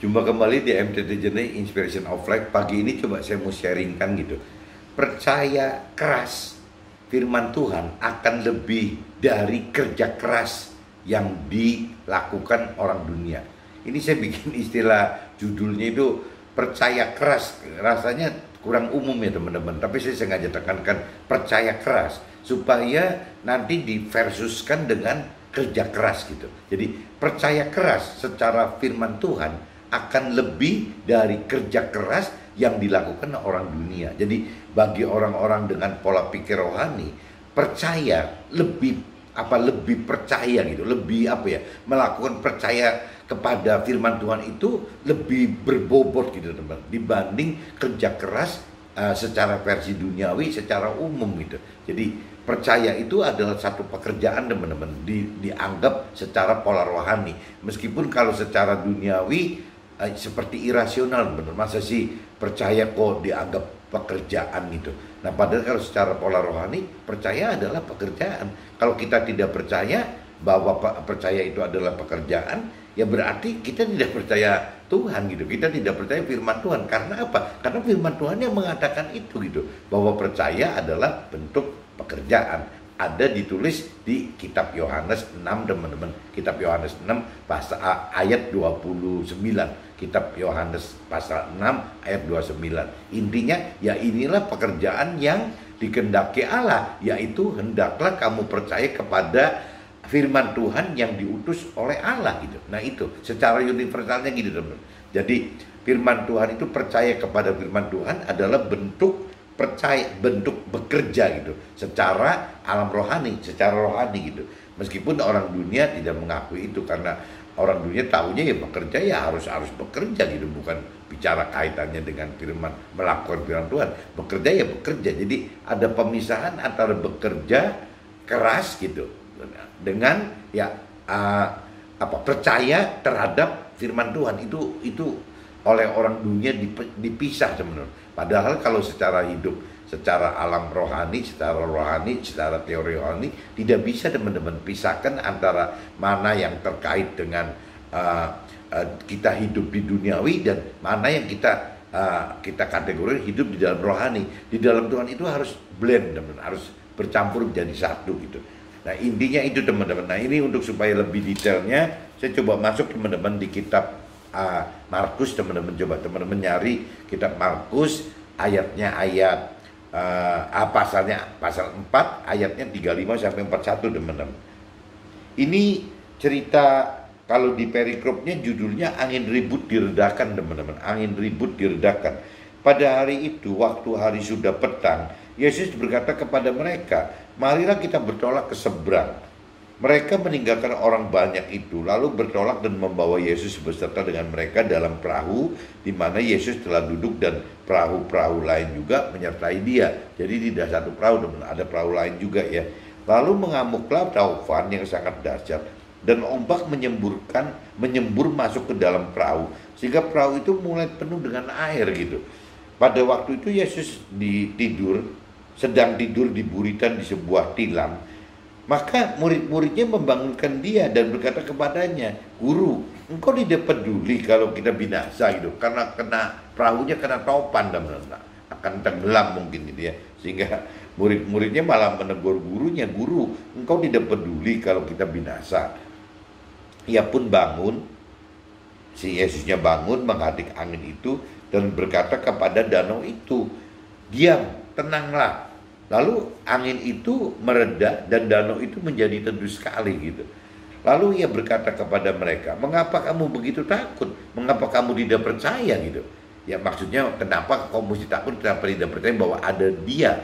Jumpa kembali di MTT Journey Inspiration of Life. Pagi ini coba saya mau sharingkan gitu. Percaya keras firman Tuhan akan lebih dari kerja keras yang dilakukan orang dunia. Ini saya bikin istilah judulnya itu percaya keras. Rasanya kurang umum ya teman-teman. Tapi saya sengaja tekankan percaya keras supaya nanti diversuskan dengan kerja keras gitu. Jadi percaya keras secara firman Tuhan akan lebih dari kerja keras yang dilakukan orang dunia. Jadi bagi orang-orang dengan pola pikir rohani, percaya lebih percaya gitu, lebih melakukan percaya kepada firman Tuhan itu lebih berbobot gitu teman, dibanding kerja keras secara versi duniawi, secara umum gitu. Jadi percaya itu adalah satu pekerjaan teman-teman, dianggap secara pola rohani. Meskipun kalau secara duniawi seperti irasional, benar, masa sih percaya kok dianggap pekerjaan gitu. Nah padahal kalau secara pola rohani, percaya adalah pekerjaan. Kalau kita tidak percaya bahwa percaya itu adalah pekerjaan, ya berarti kita tidak percaya Tuhan gitu. Kita tidak percaya firman Tuhan. Karena apa? Karena firman Tuhan yang mengatakan itu gitu, bahwa percaya adalah bentuk pekerjaan. Ada ditulis di kitab Yohanes 6 teman-teman. Kitab Yohanes 6 pasal ayat 29. Kitab Yohanes pasal 6 ayat 29. Intinya ya inilah pekerjaan yang dikehendaki Allah, yaitu hendaklah kamu percaya kepada firman Tuhan yang diutus oleh Allah gitu. Nah itu secara universalnya gitu teman-teman. Jadi firman Tuhan itu, percaya kepada firman Tuhan adalah bentuk percaya, bentuk bekerja gitu secara alam rohani, secara rohani gitu. Meskipun orang dunia tidak mengakui itu, karena orang dunia tahunya ya bekerja ya harus bekerja gitu, bukan bicara kaitannya dengan firman, melakukan firman Tuhan. Bekerja ya bekerja. Jadi ada pemisahan antara bekerja keras gitu dengan percaya terhadap firman Tuhan. Itu oleh orang dunia dipisah sebenarnya. Padahal kalau secara hidup, secara alam rohani, secara teori rohani, tidak bisa teman-teman pisahkan antara mana yang terkait dengan kita hidup di duniawi dan mana yang kita kategori hidup di dalam rohani. Di dalam Tuhan itu harus blend teman-teman, harus bercampur menjadi satu gitu. Nah intinya itu teman-teman. Nah ini untuk supaya lebih detailnya, saya coba masuk teman-teman di kitab Markus. Teman-teman coba teman-teman nyari kitab Markus, ayatnya pasal 4 ayatnya 35 sampai 41 teman-teman. Ini cerita, kalau di perikopnya judulnya angin ribut diredakan teman-teman. Angin ribut diredakan. Pada hari itu, waktu hari sudah petang, Yesus berkata kepada mereka, marilah kita bertolak ke seberang. Mereka meninggalkan orang banyak itu, lalu bertolak dan membawa Yesus beserta dengan mereka dalam perahu, di mana Yesus telah duduk, dan perahu-perahu lain juga menyertai dia. Jadi tidak satu perahu, teman, ada perahu lain juga ya. Lalu mengamuklah taufan yang sangat dahsyat, dan ombak menyembur masuk ke dalam perahu, sehingga perahu itu mulai penuh dengan air gitu. Pada waktu itu Yesus sedang tidur di buritan di sebuah tilam. Maka murid-muridnya membangunkan dia dan berkata kepadanya, Guru, engkau tidak peduli kalau kita binasa gitu, karena perahunya kena topan dan akan tenggelam mungkin gitu ya. Sehingga murid-muridnya malah menegur gurunya, Guru, engkau tidak peduli kalau kita binasa. Ia pun bangun, si Yesusnya bangun menghadang angin itu dan berkata kepada danau itu, diam, tenanglah. Lalu angin itu mereda dan danau itu menjadi teduh sekali gitu. Lalu ia berkata kepada mereka, mengapa kamu begitu takut? Mengapa kamu tidak percaya gitu? Ya maksudnya kenapa kamu mesti takut, kenapa tidak percaya bahwa ada dia,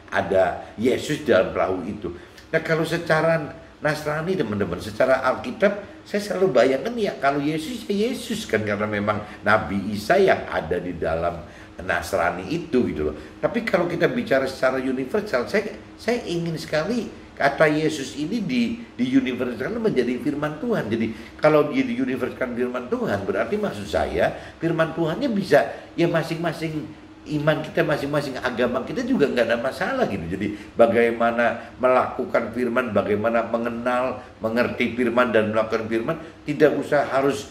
ada Yesus dalam perahu itu. Nah kalau secara Nasrani teman-teman, secara Alkitab saya selalu bayangkan ya kalau Yesus ya Yesus kan, karena memang Nabi Isa yang ada di dalam Nasrani itu gitu loh. Tapi kalau kita bicara secara universal, saya ingin sekali kata Yesus ini di universal menjadi firman Tuhan. Jadi kalau dia di universalkan firman Tuhan, berarti maksud saya firman Tuhannya bisa ya masing-masing iman kita, masing-masing agama kita juga nggak ada masalah gitu. Jadi bagaimana melakukan firman, bagaimana mengenal, mengerti firman dan melakukan firman, tidak usah harus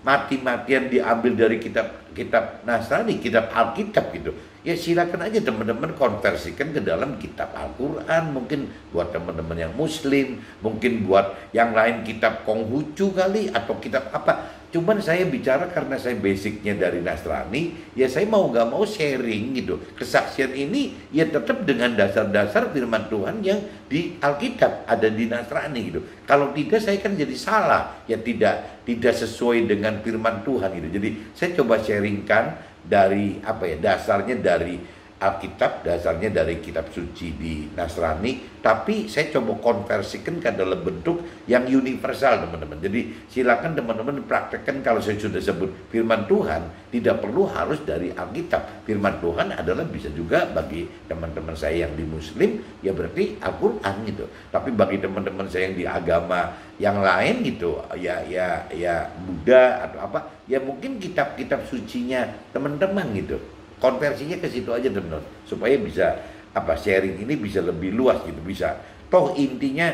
mati-matian diambil dari kitab Nasrani, kitab Alkitab gitu. Ya silakan aja teman-teman konversikan ke dalam kitab Al-Quran, mungkin buat teman-teman yang Muslim, mungkin buat yang lain kitab Konghucu kali, atau kitab apa. Cuman saya bicara karena saya basicnya dari Nasrani, ya saya mau nggak mau sharing gitu. Kesaksian ini ya tetap dengan dasar-dasar firman Tuhan yang di Alkitab, ada di Nasrani gitu. Kalau tidak saya kan jadi salah, ya tidak sesuai dengan firman Tuhan gitu. Jadi saya coba sharingkan dari apa ya, dasarnya dari Alkitab, dasarnya dari kitab suci di Nasrani, tapi saya coba konversikan ke dalam bentuk yang universal teman-teman. Jadi silakan teman-teman praktekkan. Kalau saya sudah sebut firman Tuhan, tidak perlu harus dari Alkitab. Firman Tuhan adalah bisa juga bagi teman-teman saya yang di Muslim, ya berarti Al-Quran gitu. Tapi bagi teman-teman saya yang di agama yang lain gitu, ya Buddha atau apa, ya mungkin kitab-kitab sucinya teman-teman gitu. Konversinya ke situ aja teman-teman, supaya bisa apa, sharing ini bisa lebih luas gitu, bisa. Toh intinya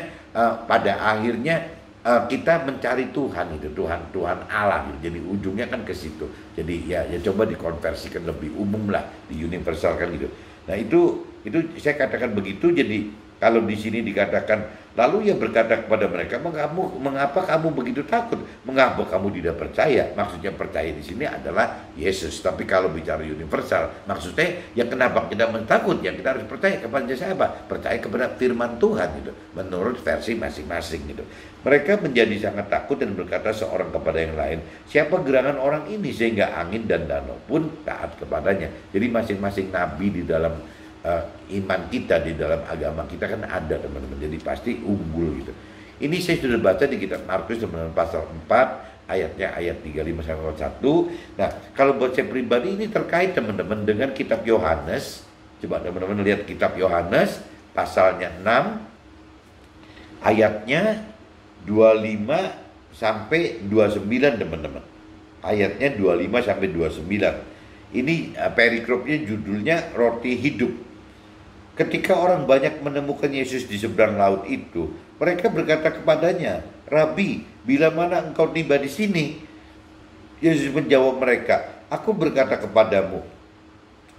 pada akhirnya kita mencari Tuhan itu, Tuhan Allah gitu. Jadi ujungnya kan ke situ. Jadi ya coba dikonversikan lebih umum lah, di universal kan gitu. Nah itu saya katakan begitu. Jadi kalau di sini dikatakan, lalu ia berkata kepada mereka, mengapa kamu begitu takut? Mengapa kamu tidak percaya? Maksudnya percaya di sini adalah Yesus. Tapi kalau bicara universal, maksudnya ya kenapa kita takut? Ya kita harus percaya kepada siapa? Percaya kepada firman Tuhan gitu, menurut versi masing-masing gitu. Mereka menjadi sangat takut dan berkata seorang kepada yang lain, siapa gerangan orang ini sehingga angin dan danau pun taat kepadanya. Jadi masing-masing nabi di dalam iman kita, di dalam agama kita kan ada teman-teman, jadi pasti unggul gitu. Ini saya sudah baca di kitab Markus teman-teman, pasal 4 ayatnya ayat 35 sampai 41. Nah kalau buat saya pribadi ini terkait teman-teman dengan kitab Yohanes. Coba teman-teman lihat kitab Yohanes pasalnya 6 ayatnya 25 sampai 29 teman-teman. Ayatnya 25 sampai 29. Ini perikopnya judulnya roti hidup. Ketika orang banyak menemukan Yesus di seberang laut itu, mereka berkata kepadanya, Rabi, bila mana engkau tiba di sini? Yesus menjawab mereka, aku berkata kepadamu,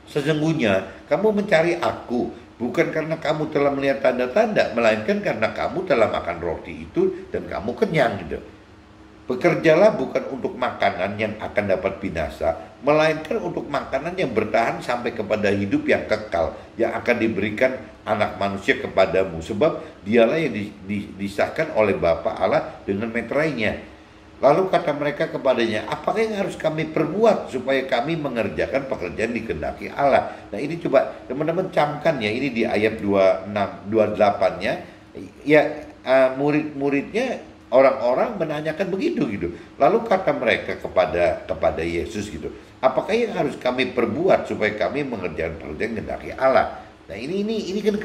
sesungguhnya kamu mencari aku, bukan karena kamu telah melihat tanda-tanda, melainkan karena kamu telah makan roti itu dan kamu kenyang gitu. Bekerjalah bukan untuk makanan yang akan dapat binasa, melainkan untuk makanan yang bertahan sampai kepada hidup yang kekal, yang akan diberikan anak manusia kepadamu. Sebab dialah yang disahkan oleh Bapa Allah dengan meterainya. Lalu kata mereka kepadanya, apakah yang harus kami perbuat supaya kami mengerjakan pekerjaan dikehendaki Allah? Nah ini coba teman-teman camkan ya, ini di ayat 26, 28-nya. Ya murid-muridnya, orang-orang menanyakan begitu gitu. Lalu kata mereka kepada Yesus gitu, apakah yang harus kami perbuat supaya kami mengerjakan pekerjaan dikehendaki Allah? Nah ini kan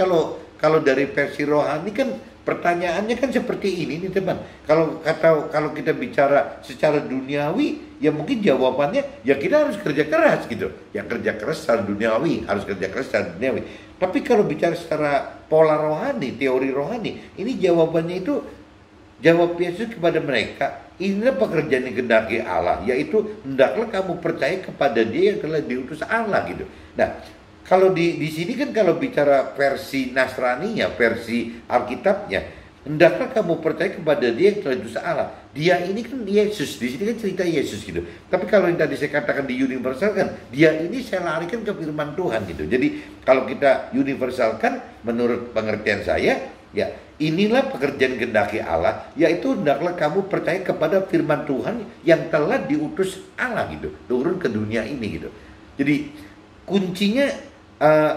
kalau dari versi rohani kan pertanyaannya kan seperti ini nih teman. Kalau kita bicara secara duniawi, ya mungkin jawabannya ya kita harus kerja keras gitu. Yang kerja keras secara duniawi, harus kerja keras secara duniawi. Tapi kalau bicara secara pola rohani, teori rohani, ini jawabannya itu, jawab Yesus kepada mereka, inilah pekerjaan yang dikehendaki Allah, yaitu hendaklah kamu percaya kepada Dia yang telah diutus Allah gitu. Nah, kalau di sini kan kalau bicara versi Nasraninya, versi Alkitabnya, hendaklah kamu percaya kepada Dia yang telah diutus Allah. Dia ini kan Yesus, di sini kan cerita Yesus gitu. Tapi kalau yang tadi saya katakan di universal kan, Dia ini saya larikan ke firman Tuhan gitu. Jadi kalau kita universalkan menurut pengertian saya, ya inilah pekerjaan kehendaki Allah, yaitu hendaklah kamu percaya kepada firman Tuhan yang telah diutus Allah gitu, turun ke dunia ini gitu. Jadi kuncinya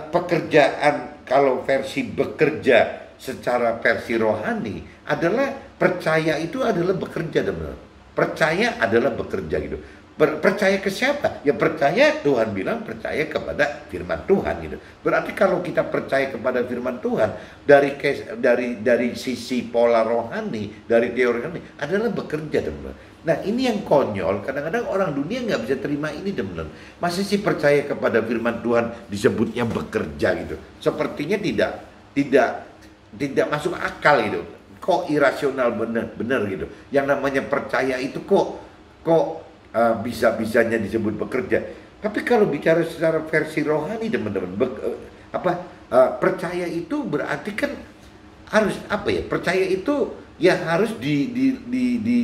pekerjaan, kalau versi bekerja secara versi rohani adalah percaya itu adalah bekerja teman-teman. Percaya adalah bekerja gitu. Percaya ke siapa? Ya percaya, Tuhan bilang percaya kepada firman Tuhan gitu. Berarti kalau kita percaya kepada firman Tuhan dari sisi pola rohani, dari teori rohani adalah bekerja teman-teman. Nah ini yang konyol, kadang-kadang orang dunia nggak bisa terima ini teman-teman. Masih sih percaya kepada firman Tuhan disebutnya bekerja gitu. Sepertinya tidak masuk akal gitu. Kok irasional bener gitu. Yang namanya percaya itu kok bisa-bisanya disebut bekerja. Tapi kalau bicara secara versi rohani teman-teman, percaya itu berarti kan harus apa ya? Percaya itu ya harus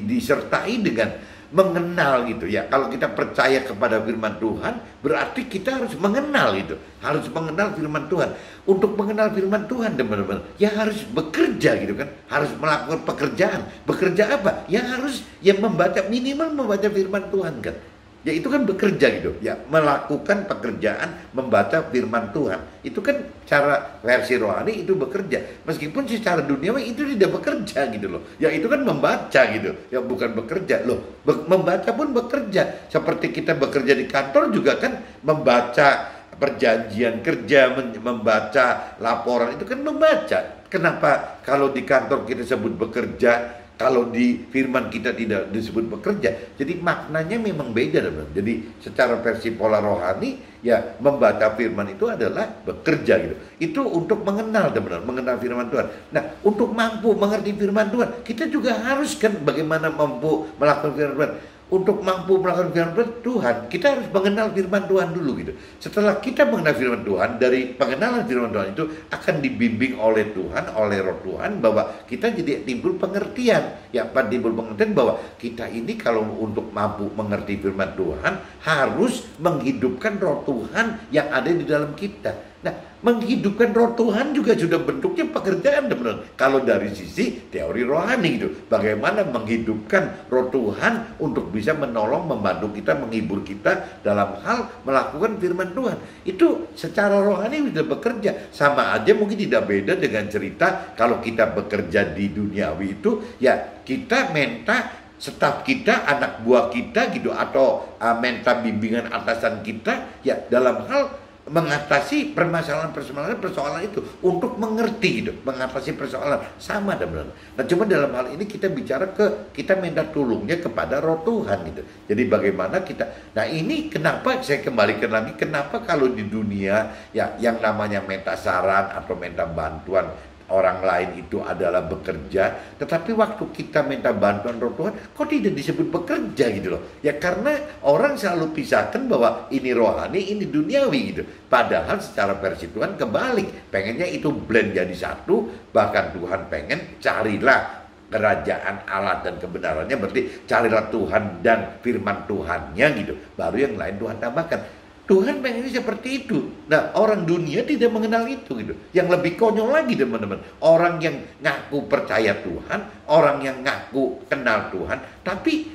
disertai dengan mengenal gitu ya. Kalau kita percaya kepada firman Tuhan, berarti kita harus mengenal itu. Harus mengenal firman Tuhan. Untuk mengenal firman Tuhan teman-teman, ya harus bekerja gitu kan. Harus melakukan pekerjaan. Bekerja apa? Ya harus membaca, minimal membaca firman Tuhan kan. Ya itu kan bekerja gitu, ya melakukan pekerjaan membaca firman Tuhan. Itu kan cara versi rohani itu bekerja. Meskipun secara duniawi itu tidak bekerja gitu loh. Ya itu kan membaca gitu, ya bukan bekerja loh. Membaca pun bekerja. Seperti kita bekerja di kantor juga kan membaca perjanjian kerja, membaca laporan, itu kan membaca. Kenapa kalau di kantor kita sebut bekerja, kalau di firman kita tidak disebut bekerja? Jadi maknanya memang beda teman. Jadi secara versi pola rohani, ya membaca firman itu adalah bekerja gitu. Itu untuk mengenal teman, mengenal firman Tuhan. Nah, untuk mampu mengerti firman Tuhan, kita juga harus kan bagaimana mampu melakukan firman Tuhan. Untuk mampu melakukan firman Tuhan, kita harus mengenal firman Tuhan dulu gitu. Setelah kita mengenal firman Tuhan, dari pengenalan firman Tuhan itu akan dibimbing oleh Tuhan, oleh Roh Tuhan, bahwa kita jadi timbul pengertian. Ya, timbul pengertian bahwa kita ini kalau untuk mampu mengerti firman Tuhan, harus menghidupkan Roh Tuhan yang ada di dalam kita. Nah, menghidupkan Roh Tuhan juga sudah bentuknya pekerjaan teman-teman. Kalau dari sisi teori rohani gitu, bagaimana menghidupkan Roh Tuhan untuk bisa menolong, membantu kita, menghibur kita dalam hal melakukan firman Tuhan. Itu secara rohani sudah bekerja. Sama aja mungkin tidak beda dengan cerita kalau kita bekerja di duniawi itu, ya kita minta staf kita, anak buah kita gitu, atau minta bimbingan atasan kita ya dalam hal mengatasi persoalan itu, untuk mengerti gitu, mengatasi persoalan sama teman-teman. Nah, cuma dalam hal ini kita bicara kita minta tolongnya kepada Roh Tuhan gitu. Jadi bagaimana kita, nah ini kenapa saya kembalikan lagi, kenapa kalau di dunia ya yang namanya minta saran atau minta bantuan orang lain itu adalah bekerja, tetapi waktu kita minta bantuan Roh Tuhan, kok tidak disebut bekerja gitu loh? Ya karena orang selalu pisahkan bahwa ini rohani, ini duniawi gitu. Padahal secara versi Tuhan kebalik, pengennya itu blend jadi satu. Bahkan Tuhan pengen carilah kerajaan Allah dan kebenarannya, berarti carilah Tuhan dan firman Tuhannya gitu. Baru yang lain Tuhan tambahkan. Tuhan pengennya seperti itu. Nah, orang dunia tidak mengenal itu gitu. Yang lebih konyol lagi teman-teman, orang yang ngaku percaya Tuhan, orang yang ngaku kenal Tuhan, tapi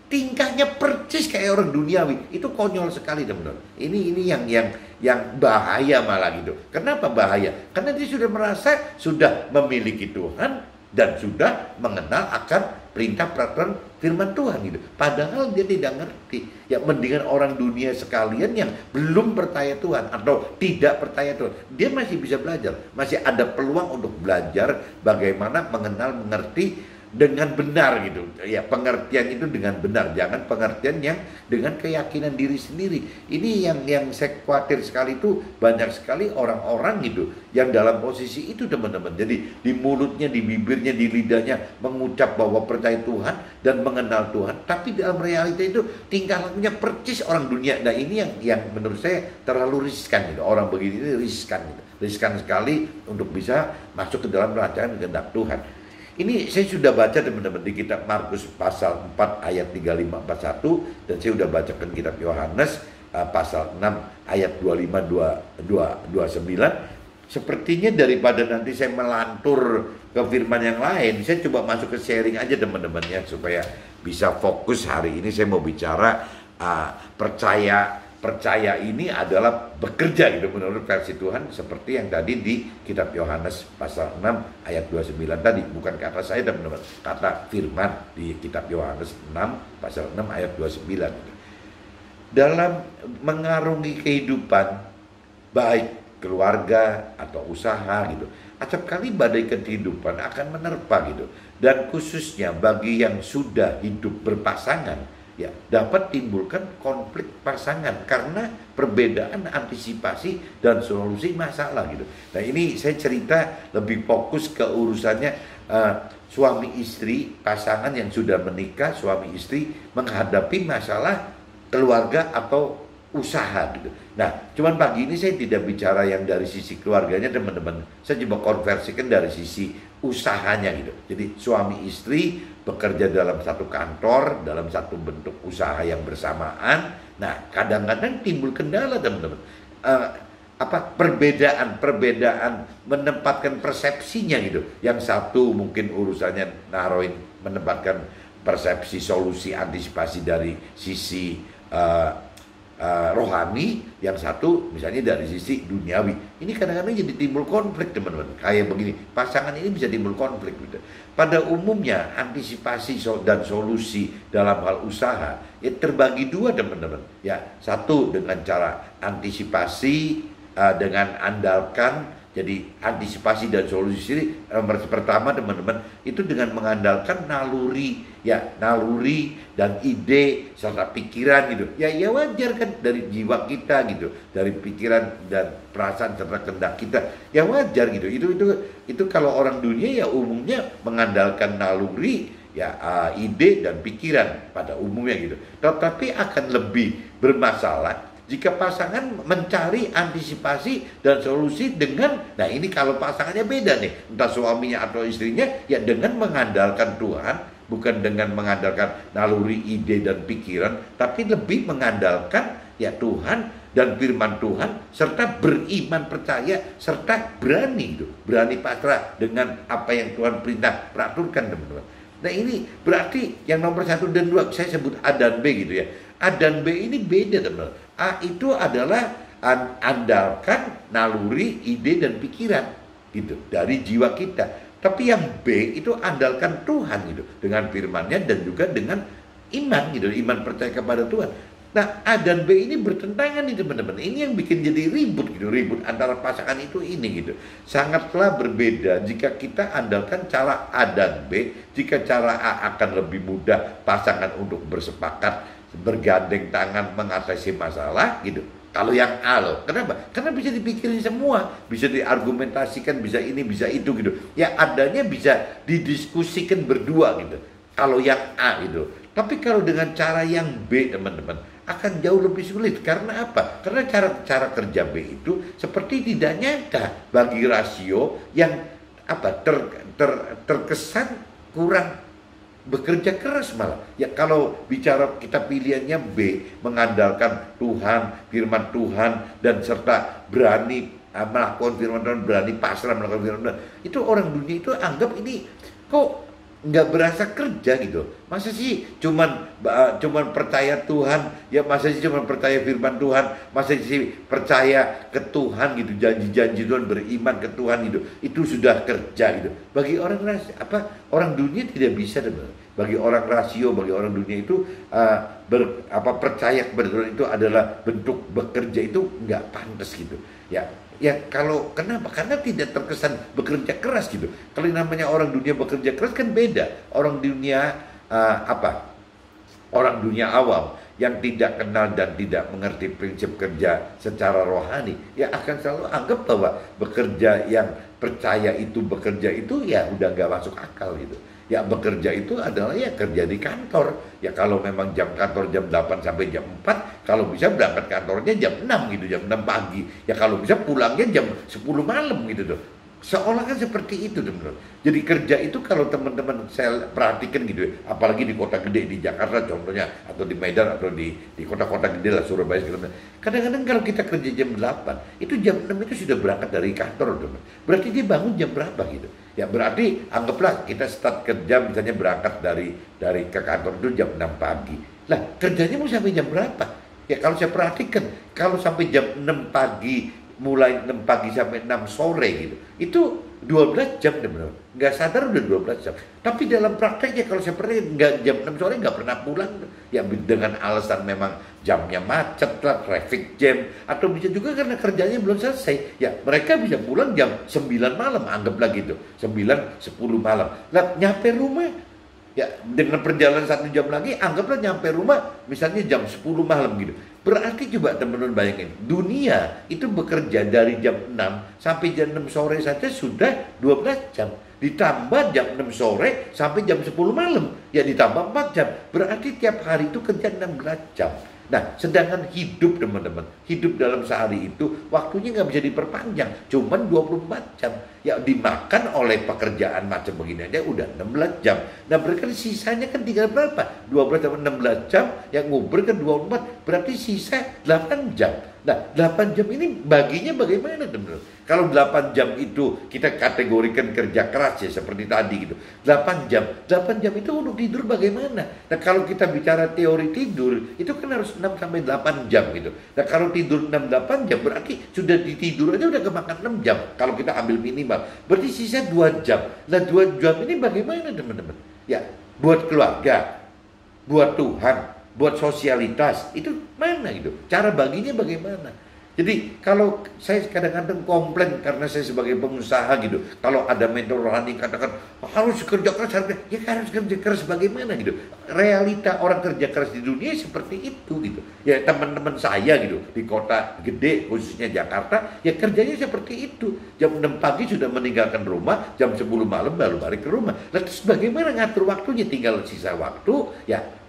tingkahnya persis kayak orang duniawi. Itu konyol sekali teman-teman. Ini yang bahaya malah gitu. Kenapa bahaya? Karena dia sudah merasa sudah memiliki Tuhan dan sudah mengenal akan perintah peraturan firman Tuhan gitu. Padahal dia tidak ngerti. Ya mendingan orang dunia sekalian yang belum percaya Tuhan atau tidak percaya Tuhan, dia masih bisa belajar, masih ada peluang untuk belajar bagaimana mengenal, mengerti dengan benar gitu. Ya pengertian itu dengan benar, jangan pengertian yang dengan keyakinan diri sendiri. Ini yang saya khawatir sekali, itu banyak sekali orang-orang gitu yang dalam posisi itu teman-teman. Jadi di mulutnya, di bibirnya, di lidahnya mengucap bahwa percaya Tuhan dan mengenal Tuhan, tapi dalam realita itu tingkah lakunya persis orang dunia. Nah ini yang menurut saya terlalu riskan gitu. Orang begini ini riskan gitu. Riskan sekali untuk bisa masuk ke dalam rancangan kehendak Tuhan. Ini saya sudah baca teman-teman di kitab Markus pasal 4 ayat 35-41, dan saya sudah bacakan kitab Yohanes pasal 6 ayat 25-29. Sepertinya daripada nanti saya melantur ke firman yang lain, saya coba masuk ke sharing aja teman-teman ya, supaya bisa fokus. Hari ini saya mau bicara percaya ini adalah bekerja gitu menurut versi Tuhan, seperti yang tadi di kitab Yohanes pasal 6 ayat 29 tadi. Bukan kata saya teman-teman, kata firman di kitab Yohanes 6 pasal 6 ayat 29. Dalam mengarungi kehidupan, baik keluarga atau usaha gitu, acap kali badai kehidupan akan menerpa gitu. Dan khususnya bagi yang sudah hidup berpasangan, ya dapat timbulkan konflik pasangan karena perbedaan antisipasi dan solusi masalah gitu. Nah ini saya cerita lebih fokus ke urusannya suami istri, pasangan yang sudah menikah, suami istri menghadapi masalah keluarga atau usaha gitu. Nah, cuman pagi ini saya tidak bicara yang dari sisi keluarganya teman-teman. Saya coba konversikan dari sisi usahanya gitu. Jadi suami istri bekerja dalam satu kantor, dalam satu bentuk usaha yang bersamaan. Nah, kadang-kadang timbul kendala teman-teman. Perbedaan menempatkan persepsinya gitu. Yang satu mungkin urusannya menempatkan persepsi solusi antisipasi dari sisi rohani, yang satu misalnya dari sisi duniawi. Ini kadang-kadang jadi timbul konflik teman-teman. Kayak begini, pasangan ini bisa timbul konflik gitu. Pada umumnya antisipasi dan solusi dalam hal usaha terbagi dua teman-teman. Ya, satu dengan cara antisipasi dengan andalkan, jadi antisipasi dan solusi ini pertama teman-teman itu dengan mengandalkan naluri dan ide serta pikiran gitu. Ya wajar kan, dari jiwa kita gitu, dari pikiran dan perasaan serta kehendak kita. Ya wajar gitu. Itu kalau orang dunia ya umumnya mengandalkan naluri, ide dan pikiran pada umumnya gitu. Tetapi akan lebih bermasalah jika pasangan mencari antisipasi dan solusi dengan, nah ini kalau pasangannya beda nih, entah suaminya atau istrinya, ya dengan mengandalkan Tuhan, bukan dengan mengandalkan naluri, ide dan pikiran, tapi lebih mengandalkan ya Tuhan dan firman Tuhan, serta beriman percaya, serta berani itu, berani pasrah dengan apa yang Tuhan peraturkan teman-teman. Nah ini berarti yang nomor 1 dan 2 saya sebut A dan B gitu ya. A dan B ini beda teman-teman. A itu adalah andalkan naluri, ide dan pikiran gitu dari jiwa kita. Tapi yang B itu andalkan Tuhan gitu, dengan firman-Nya dan juga dengan iman gitu, iman percaya kepada Tuhan. Nah, A dan B ini bertentangan nih teman-teman. Ini yang bikin jadi ribut gitu, ribut antara pasangan itu ini gitu. Sangatlah berbeda jika kita andalkan cara A dan B. Jika cara A akan lebih mudah pasangan untuk bersepakat, bergandeng tangan mengatasi masalah gitu. Kalau yang A loh, kenapa? Karena bisa dipikirin semua, bisa diargumentasikan, bisa ini, bisa itu gitu. Ya adanya bisa didiskusikan berdua gitu. Kalau yang A gitu. Tapi kalau dengan cara yang B teman-teman, akan jauh lebih sulit. Karena apa? Karena cara kerja B itu seperti tidak nyata bagi rasio yang terkesan kurang bekerja keras malah. Ya kalau bicara kita pilihannya B, mengandalkan Tuhan, firman Tuhan, dan serta berani melakukan firman Tuhan, berani pasrah melakukan firman Tuhan. Itu orang dunia itu anggap ini kok nggak berasa kerja gitu. Masa sih cuman percaya Tuhan, ya masa sih cuman percaya firman Tuhan, masa sih percaya ke Tuhan gitu, janji-janji Tuhan, beriman ke Tuhan gitu. Itu sudah kerja gitu. Bagi orang orang dunia tidak bisa teman. Bagi orang rasio, bagi orang dunia itu percaya kepada Tuhan itu adalah bentuk bekerja, itu nggak pantas gitu. Ya kalau kenapa? Karena tidak terkesan bekerja keras gitu. Kalau namanya orang dunia bekerja keras kan beda. Orang dunia orang dunia awam yang tidak kenal dan tidak mengerti prinsip kerja secara rohani, ya akan selalu anggap bahwa bekerja yang percaya itu bekerja itu ya udah nggak masuk akal gitu. Ya bekerja itu adalah ya kerja di kantor. Ya kalau memang jam kantor jam 8 sampai jam 4, kalau bisa berangkat kantornya jam 6 gitu, jam 6 pagi. Ya kalau bisa pulangnya jam 10 malam gitu tuh. Seolah kan seperti itu teman-teman. Jadi kerja itu kalau teman-teman saya perhatikan gitu ya, apalagi di kota gede, di Jakarta contohnya, atau di Medan, atau di kota-kota gede lah, Surabaya segala macam. Kadang-kadang kalau kita kerja jam 8, itu jam 6 itu sudah berangkat dari kantor teman. Berarti dia bangun jam berapa gitu. Ya berarti anggaplah kita start kerja misalnya berangkat dari ke kantor itu jam 6 pagi. Lah kerjanya mau sampai jam berapa? Ya kalau saya perhatikan, kalau sampai jam 6 pagi, mulai 6 pagi sampai 6 sore gitu, itu 12 jam teman-teman. Nggak sadar udah 12 jam. Tapi dalam prakteknya kalau saya pernah jam 6 sore nggak pernah pulang. Ya dengan alasan memang jamnya macet lah, traffic jam, atau bisa juga karena kerjanya belum selesai. Ya mereka bisa pulang jam 9 malam, anggaplah gitu, 9-10 malam. Lah nyampe rumah ya dengan perjalanan 1 jam lagi, anggaplah nyampe rumah misalnya jam 10 malam gitu. Berarti coba teman-teman bayangin, dunia itu bekerja dari jam 6 sampai jam 6 sore saja sudah 12 jam. Ditambah jam 6 sore sampai jam 10 malam. Ya ditambah 4 jam. Berarti tiap hari itu kerja 16 jam. Nah, sedangkan hidup teman-teman, hidup dalam sehari itu waktunya nggak bisa diperpanjang, cuman 24 jam. Ya dimakan oleh pekerjaan macam begini aja udah 16 jam. Nah, berarti sisanya kan tinggal berapa? 12 tambah 16 jam, yang nguber kan 24, berarti sisa 8 jam. Nah, 8 jam ini baginya bagaimana teman-teman? Kalau 8 jam itu kita kategorikan kerja keras ya seperti tadi gitu. 8 jam itu untuk tidur bagaimana? Nah, kalau kita bicara teori tidur, itu kan harus 6 sampai 8 jam gitu. Nah, kalau tidur 6-8 jam berarti sudah ditidur aja udah kemakan 6 jam. Kalau kita ambil minimal, berarti sisa 2 jam. Nah, 2 jam ini bagaimana teman-teman? Ya, buat keluarga, buat Tuhan, buat sosialitas, itu mana gitu? Cara baginya bagaimana? Jadi kalau saya kadang-kadang komplain karena saya sebagai pengusaha gitu, kalau ada mentor rohani katakan harus kerja keras, ya harus kerja keras bagaimana gitu. Realita orang kerja keras di dunia seperti itu gitu. Ya teman-teman saya gitu di kota gede khususnya Jakarta, ya kerjanya seperti itu. Jam 6 pagi sudah meninggalkan rumah, jam 10 malam baru balik ke rumah. Terus bagaimana ngatur waktunya? Tinggal sisa waktu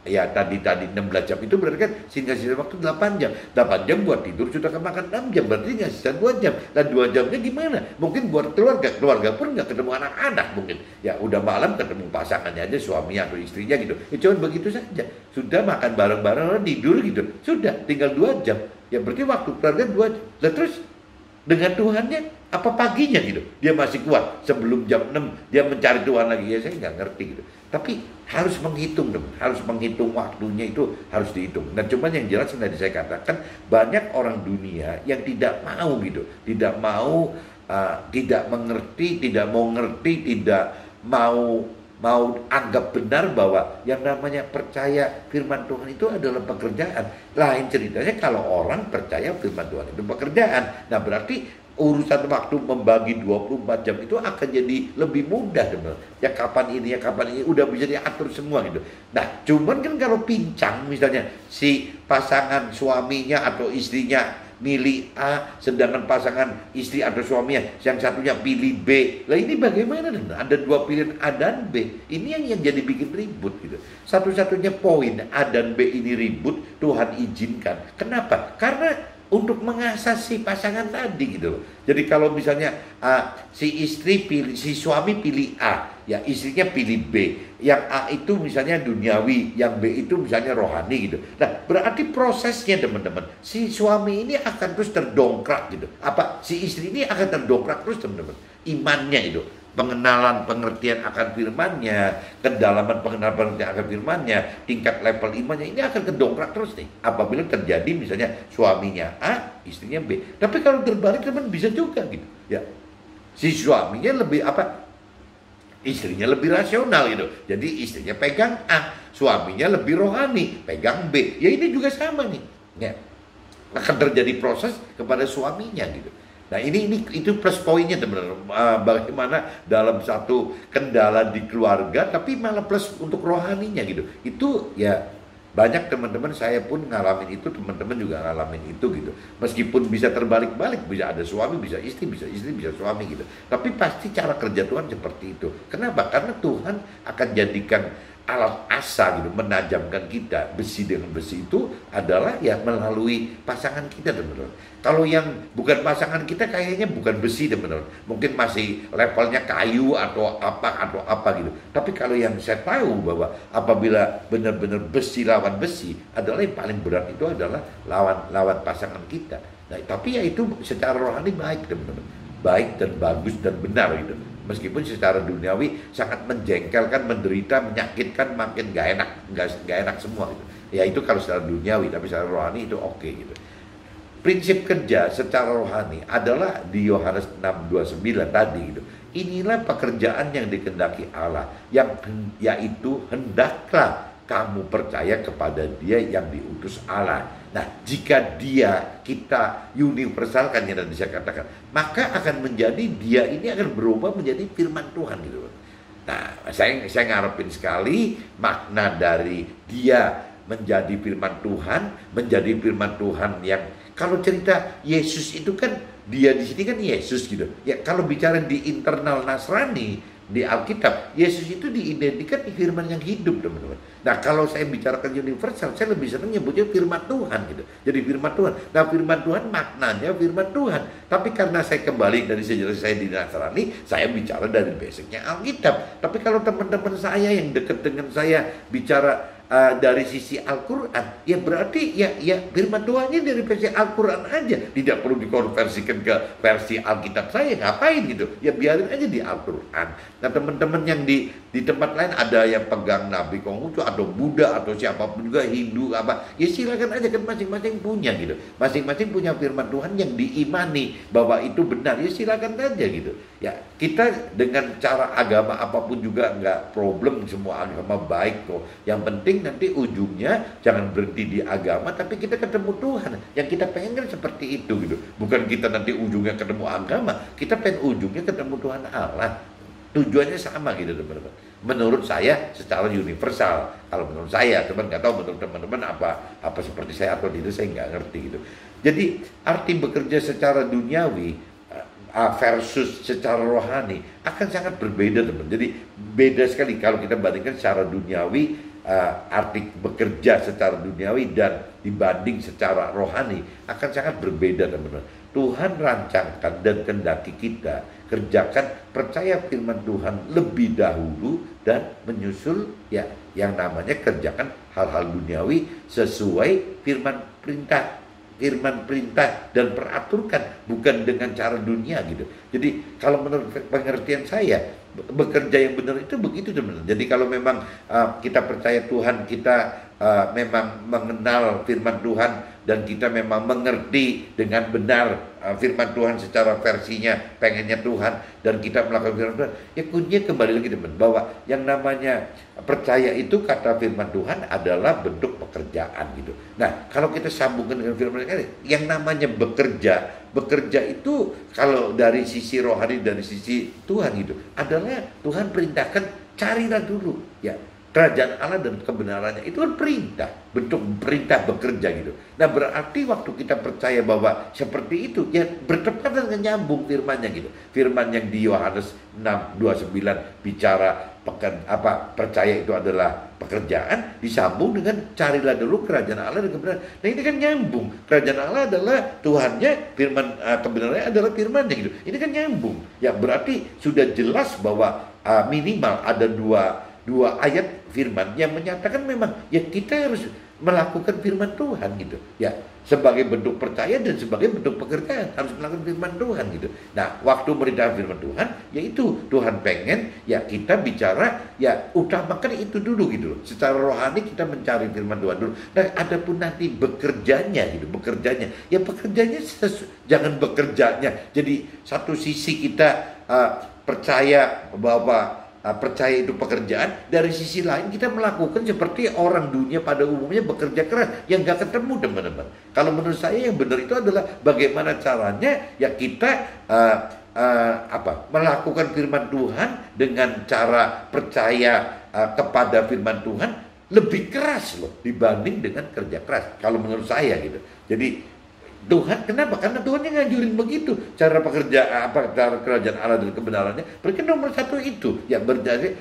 ya tadi 16 jam itu berarti kan sisa waktu 8 jam. 8 jam buat tidur sudah kemakan 6 jam, berarti nggak sisa 2 jam. Dan 2 jamnya gimana? Mungkin buat keluarga pun nggak ketemu anak-anak mungkin. Ya udah malam ketemu pasangannya aja, suaminya atau istrinya gitu. Ya cuma begitu saja. Sudah makan bareng-bareng, tidur gitu. Sudah tinggal 2 jam. Ya berarti waktu keluarga 2 jam. Dan terus dengan Tuhannya apa paginya gitu? Dia masih kuat sebelum jam 6 dia mencari Tuhan lagi. Ya saya nggak ngerti gitu. Tapi harus menghitung dong, harus menghitung waktunya itu harus dihitung. Dan cuman yang jelas yang tadi saya katakan banyak orang dunia yang tidak mau gitu, tidak mau, tidak mengerti, tidak mau ngerti, tidak mau anggap benar bahwa yang namanya percaya firman Tuhan itu adalah pekerjaan. Lain ceritanya kalau orang percaya firman Tuhan itu pekerjaan. Nah berarti urusan waktu membagi 24 jam itu akan jadi lebih mudah teman. Ya kapan ini udah bisa diatur semua gitu. Nah cuman kan kalau pincang misalnya si pasangan suaminya atau istrinya milih A, sedangkan pasangan istri atau suaminya yang satunya pilih B. Lah ini bagaimana? Ada 2 pilihan A dan B. Ini yang jadi bikin ribut gitu. Satu-satunya poin A dan B ini ribut Tuhan izinkan. Kenapa? Karena untuk mengasah si pasangan tadi gitu loh. Jadi kalau misalnya si suami pilih A, ya istrinya pilih B. Yang A itu misalnya duniawi, yang B itu misalnya rohani gitu. Nah, berarti prosesnya teman-teman, si suami ini akan terus terdongkrak gitu. Si istri ini akan terdongkrak terus teman-teman. Imannya itu, pengenalan pengertian akan firman-Nya, kedalaman pengenalan pengertian akan firman-Nya, tingkat level imannya ini akan kedongkrak terus nih. Apabila terjadi misalnya suaminya A, istrinya B. Tapi kalau terbalik teman bisa juga gitu. Ya. Si suaminya lebih istrinya lebih rasional gitu. Jadi istrinya pegang A, suaminya lebih rohani, pegang B. Ya ini juga sama nih. Ya. Akan terjadi proses kepada suaminya gitu. Nah itu plus poinnya teman-teman. Bagaimana dalam satu kendala di keluarga tapi malah plus untuk rohaninya gitu. Itu ya banyak teman-teman, saya pun ngalamin itu, teman-teman juga ngalamin itu gitu. Meskipun bisa terbalik-balik, bisa ada suami, bisa istri, bisa suami gitu. Tapi pasti cara kerja Tuhan seperti itu. Kenapa? Karena Tuhan akan jadikan alat asa gitu, menajamkan kita. Besi dengan besi itu adalah ya melalui pasangan kita teman-teman. Kalau yang bukan pasangan kita kayaknya bukan besi teman-teman, mungkin masih levelnya kayu atau apa gitu. Tapi kalau yang saya tahu bahwa apabila benar-benar besi lawan besi adalah yang paling berat itu adalah lawan pasangan kita. Nah, tapi ya itu secara rohani baik teman-teman, baik dan bagus dan benar gitu. Meskipun secara duniawi sangat menjengkelkan, menderita, menyakitkan, makin gak enak semua gitu. Ya itu kalau secara duniawi, tapi secara rohani itu oke gitu. Prinsip kerja secara rohani adalah di Yohanes 6:29 tadi gitu. Inilah pekerjaan yang dikehendaki Allah, yaitu hendaklah kamu percaya kepada Dia yang diutus Allah. Nah, jika kita universalkan yang tadi saya katakan, maka akan menjadi dia ini akan berubah menjadi firman Tuhan gitu. Nah, saya ngarepin sekali makna dari dia menjadi firman Tuhan yang kalau cerita Yesus itu kan dia di sini kan Yesus gitu. Ya kalau bicara di internal Nasrani, di Alkitab, Yesus itu diidentikan di firman yang hidup, teman-teman. Nah, kalau saya bicarakan universal, saya lebih senang nyebutnya firman Tuhan gitu. Jadi firman Tuhan. Nah, firman Tuhan maknanya firman Tuhan. Tapi karena saya kembali dari sejarah saya di Nasrani, saya bicara dari basicnya Alkitab. Tapi kalau teman-teman saya yang dekat dengan saya bicara dari sisi Al-Quran, ya berarti ya firman Tuhannya dari versi Al-Quran aja, tidak perlu dikonversikan ke versi Alkitab saya, ngapain gitu, ya biarin aja di Al-Quran. Nah, teman-teman yang di tempat lain ada yang pegang Nabi Konghucu atau Buddha atau siapapun juga, Hindu apa, ya silakan aja, kan masing-masing punya gitu, masing-masing punya firman Tuhan yang diimani bahwa itu benar, ya silakan aja gitu. Ya, kita dengan cara agama apapun juga nggak problem, semua agama baik kok. Yang penting nanti ujungnya jangan berhenti di agama, tapi kita ketemu Tuhan. Yang kita pengen kan seperti itu gitu. Bukan kita nanti ujungnya ketemu agama, kita pengen ujungnya ketemu Tuhan Allah. Tujuannya sama gitu, teman-teman. Menurut saya secara universal. Kalau menurut saya, teman nggak tahu menurut teman-teman apa seperti saya atau tidak, saya nggak ngerti gitu. Jadi arti bekerja secara duniawi versus secara rohani akan sangat berbeda, teman. Jadi beda sekali kalau kita bandingkan secara duniawi, arti bekerja secara duniawi dan dibanding secara rohani akan sangat berbeda, teman-teman. Tuhan rancangkan dan kehendaki kita kerjakan, percaya firman Tuhan lebih dahulu dan menyusul ya yang namanya kerjakan hal-hal duniawi sesuai firman perintah dan peraturkan, bukan dengan cara dunia gitu. Jadi kalau menurut pengertian saya, bekerja yang benar itu begitu, teman-teman. Jadi kalau memang kita percaya Tuhan, kita memang mengenal firman Tuhan dan kita memang mengerti dengan benar firman Tuhan secara versinya pengennya Tuhan, dan kita melakukan firman Tuhan, ya kuncinya kembali lagi, teman, bahwa yang namanya percaya itu, kata firman Tuhan adalah bentuk pekerjaan gitu. Nah, kalau kita sambungkan dengan firman Tuhan, yang namanya bekerja itu kalau dari sisi rohani, dari sisi Tuhan gitu, adalah Tuhan perintahkan carilah dulu ya kerajaan Allah dan kebenarannya. Itu kan perintah, bentuk perintah bekerja gitu. Nah, berarti waktu kita percaya bahwa seperti itu, ya bertepatan dengan nyambung firmannya gitu. Firman yang di Yohanes 6:29 bicara percaya itu adalah pekerjaan, disambung dengan carilah dulu kerajaan Allah dan kebenaran. Nah, ini kan nyambung. Kerajaan Allah adalah Tuhannya, firman kebenarannya adalah firmannya gitu. Ini kan nyambung. Ya berarti sudah jelas bahwa minimal ada dua ayat firman yang menyatakan memang ya kita harus melakukan firman Tuhan gitu ya, sebagai bentuk percaya dan sebagai bentuk pekerjaan harus melakukan firman Tuhan gitu. Nah, waktu merintah firman Tuhan, yaitu Tuhan pengen ya kita bicara ya utamakan itu dulu gitu loh. Secara rohani kita mencari firman Tuhan dulu. Nah, adapun nanti bekerjanya ya bekerjanya jangan bekerjanya jadi satu sisi kita percaya bahwa percaya itu pekerjaan, dari sisi lain kita melakukan seperti orang dunia pada umumnya bekerja keras yang gak ketemu, teman-teman. Kalau menurut saya yang benar itu adalah bagaimana caranya ya kita melakukan firman Tuhan dengan cara percaya kepada firman Tuhan lebih keras loh dibanding dengan kerja keras. Kalau menurut saya gitu. Jadi Tuhan, kenapa? Karena Tuhan yang ngajurin begitu cara cara kerajaan Allah dan kebenarannya. Berarti nomor satu itu ya berarti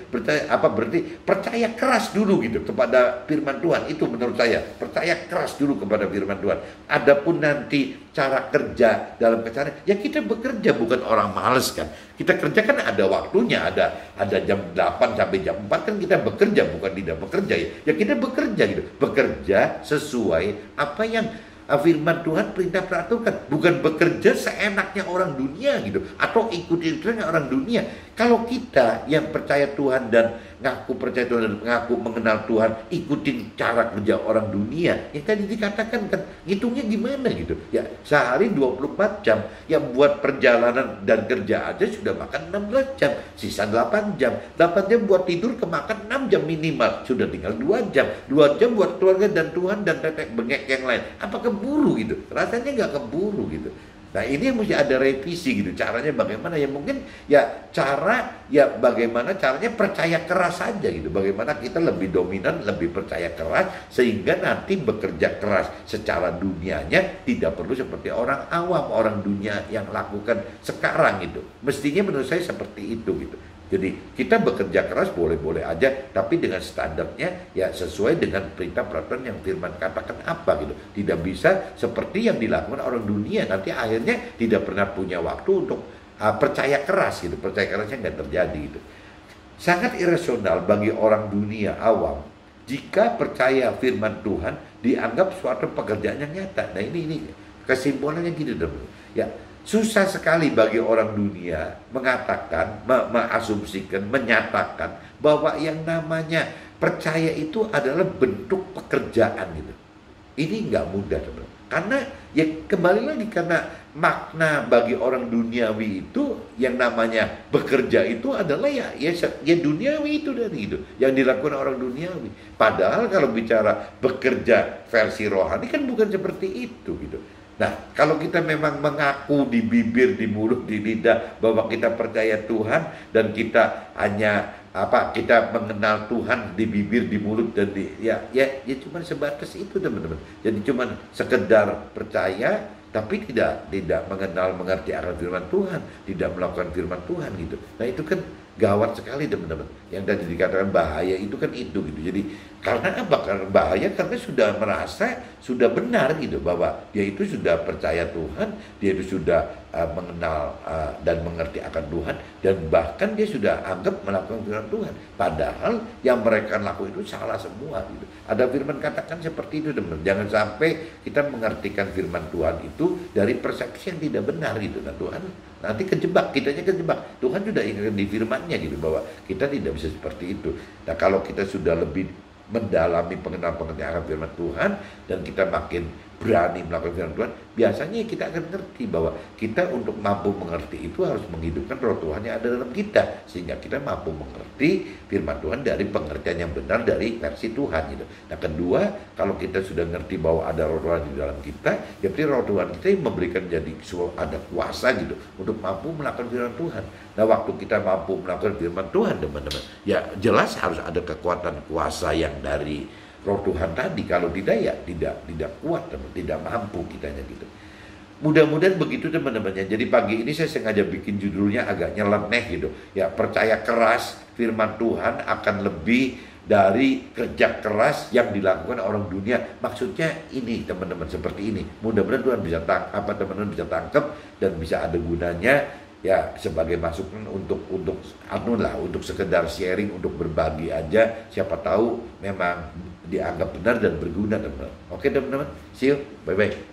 percaya keras dulu gitu kepada firman Tuhan. Itu menurut saya, percaya keras dulu kepada firman Tuhan. Adapun nanti cara kerja dalam keseharian, ya kita bekerja, bukan orang males kan. Kita kerja kan ada waktunya, ada jam 8 sampai jam 4 kan kita bekerja, bukan tidak bekerja ya. Ya kita bekerja gitu. Bekerja sesuai apa yang firman Tuhan perintah peraturkan, bukan bekerja seenaknya orang dunia gitu atau ikut-ikutannya orang dunia. Kalau kita yang percaya Tuhan dan ngaku percaya Tuhan dan ngaku mengenal Tuhan, ikutin cara kerja orang dunia, yang tadi dikatakan kan ngitungnya gimana gitu ya, sehari 24 jam ya buat perjalanan dan kerja aja sudah makan 16 jam, sisa 8 jam buat tidur, kemakan 6 jam minimal, sudah tinggal 2 jam buat keluarga dan Tuhan dan tetek bengek yang lain. Apa keburu gitu? Rasanya nggak keburu gitu. Nah, ini yang mesti ada revisi gitu. Caranya bagaimana? Ya mungkin bagaimana caranya percaya keras saja gitu. Bagaimana kita lebih dominan, lebih percaya keras sehingga nanti bekerja keras secara dunianya tidak perlu seperti orang awam, orang dunia yang lakukan sekarang gitu. Mestinya menurut saya seperti itu gitu. Jadi kita bekerja keras boleh-boleh aja, tapi dengan standarnya ya sesuai dengan perintah peraturan yang firman katakan apa gitu. Tidak bisa seperti yang dilakukan orang dunia, nanti akhirnya tidak pernah punya waktu untuk percaya keras gitu. Percaya kerasnya nggak terjadi gitu. Sangat irasional bagi orang dunia awam jika percaya firman Tuhan dianggap suatu pekerjaan yang nyata. Nah ini kesimpulannya gini teman. Ya, susah sekali bagi orang dunia mengatakan, mengasumsikan, menyatakan bahwa yang namanya percaya itu adalah bentuk pekerjaan gitu. Ini nggak mudah teman. Karena ya kembali lagi karena makna bagi orang duniawi itu yang namanya bekerja itu adalah ya duniawi itu dari itu yang dilakukan orang duniawi. Padahal kalau bicara bekerja versi rohani kan bukan seperti itu gitu. Nah, kalau kita memang mengaku di bibir, di mulut, di lidah bahwa kita percaya Tuhan dan kita hanya kita mengenal Tuhan di bibir, di mulut dan ya cuma sebatas itu teman-teman. Jadi cuma sekedar percaya tapi tidak mengenal, mengerti akan firman Tuhan, tidak melakukan firman Tuhan gitu. Nah, itu kan gawat sekali teman-teman. Yang tadi dikatakan bahaya itu kan itu gitu. Jadi karena apa? Karena bahaya karena sudah merasa sudah benar gitu bahwa dia itu sudah percaya Tuhan, dia itu sudah mengenal dan mengerti akan Tuhan, dan bahkan dia sudah anggap melakukan firman Tuhan. Padahal yang mereka lakukan itu salah semua gitu. Ada firman katakan seperti itu teman-teman. Jangan sampai kita mengartikan firman Tuhan itu dari persepsi yang tidak benar gitu. Nah Tuhan nanti kejebak, kitanya kejebak. Tuhan sudah ingatkan di firman-Nya gitu bahwa kita tidak bisa seperti itu. Nah kalau kita sudah lebih mendalami pengertian firman Tuhan dan kita makin berani melakukan firman Tuhan, biasanya kita akan ngerti bahwa kita untuk mampu mengerti itu harus menghidupkan roh Tuhan yang ada dalam kita, sehingga kita mampu mengerti firman Tuhan dari pengertian yang benar dari versi Tuhan gitu. Nah kedua, kalau kita sudah ngerti bahwa ada roh Tuhan di dalam kita, ya berarti roh Tuhan kita yang memberikan jadi ada kuasa gitu untuk mampu melakukan firman Tuhan. Nah waktu kita mampu melakukan firman Tuhan teman-teman, ya jelas harus ada kekuatan kuasa yang dari roh Tuhan tadi. Kalau tidak ya tidak kuat teman, tidak mampu kitanya gitu. Mudah-mudahan begitu teman-teman. Jadi pagi ini saya sengaja bikin judulnya agak nyeleneh gitu. Ya percaya keras firman Tuhan akan lebih dari kerja keras yang dilakukan orang dunia. Maksudnya ini teman-teman, seperti ini. Mudah-mudahan Tuhan bisa teman-teman bisa tangkap dan bisa ada gunanya ya sebagai masukan untuk untuk sekedar sharing, untuk berbagi aja. Siapa tahu memang dianggap benar dan berguna teman-teman. Oke teman-teman, see you, bye bye.